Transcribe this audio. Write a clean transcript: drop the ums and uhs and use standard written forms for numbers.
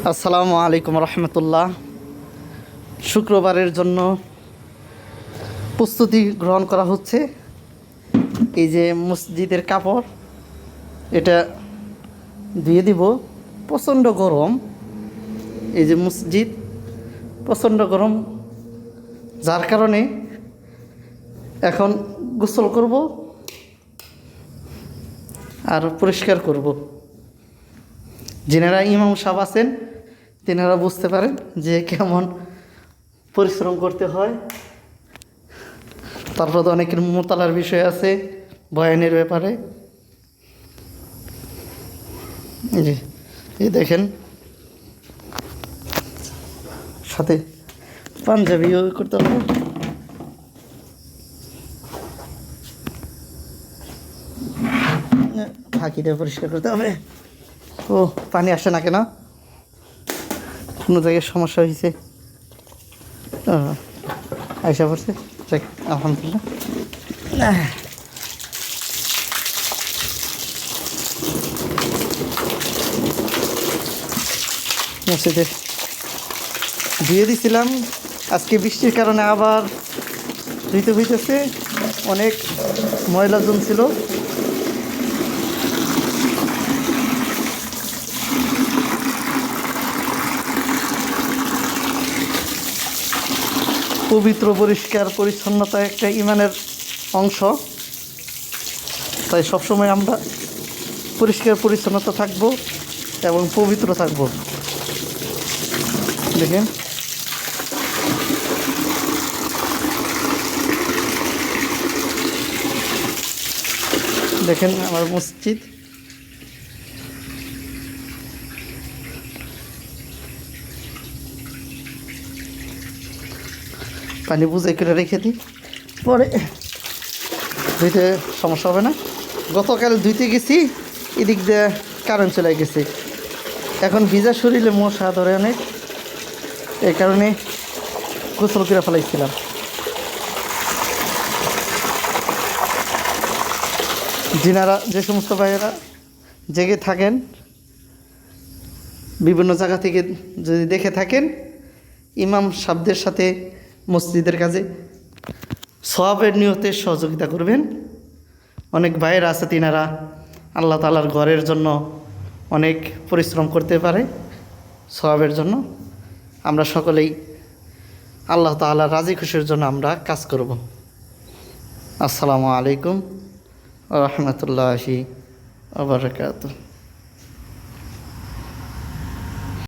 আসসালামু আলাইকুম রহমতুল্লাহ। শুক্রবারের জন্য প্রস্তুতি গ্রহণ করা হচ্ছে। এই যে মসজিদের কাপড়, এটা ধুয়ে দিব। প্রচণ্ড গরম, এই যে মসজিদ প্রচণ্ড গরম, যার কারণে এখন গোসল করব আর পরিষ্কার করব। যিনারা ইমাম সাহেব আছেন তিনারা বুঝতে পারেন যে কেমন পরিশ্রম করতে হয়। তারপর তো অনেকের মোতালার বিষয় আছে, বয়ানের ব্যাপারে। এই দেখেন, সাথে পাঞ্জাবিও করতে হবে। ফাঁকিটা পরিষ্কার করতে হবে। ও পানি আসে না কেন? কোনো জায়গায় সমস্যা হয়েছে? আয়সা পড়ছে, যাক আলহামদুলিল্লাহ। মসজিদে ধুয়ে দিছিলাম, আজকে বৃষ্টির কারণে আবার ধুইতে হইতেছে। অনেক ময়লা জমছিল। পবিত্র পরিষ্কার পরিচ্ছন্নতা একটা ইমানের অংশ, তাই সবসময় আমরা পরিষ্কার পরিচ্ছন্নতা থাকব এবং পবিত্র থাকব। দেখেন, দেখেন আমার মসজিদ। পানি বুঝে করে রেখে দিই, পরে ধুইতে সমস্যা হবে না। গতকাল ধুইতে গেছি, এদিক দিয়ে কারেন্ট চলে গেছে। এখন ভিজা শরীরে মশা ধরে অনেক, এই কারণে গোসল করে ফেলাইছিলাম। যিনারা, যে সমস্ত ভাইয়েরা জেগে থাকেন, বিভিন্ন জায়গা থেকে যদি দেখে থাকেন, ইমাম সাহেবদের সাথে মসজিদের কাজে সওয়াবের নিয়তে সহযোগিতা করবেন। অনেক ভাইয়েরা আছে, তিনারা আল্লাহ তাআলার ঘরের জন্য অনেক পরিশ্রম করতে পারে সওয়াবের জন্য। আমরা সকলেই আল্লাহ তাআলার রাজি খুশির জন্য আমরা কাজ করব। আসসালামু আলাইকুম ওয়া রাহমাতুল্লাহি ওয়া বারাকাতুহু।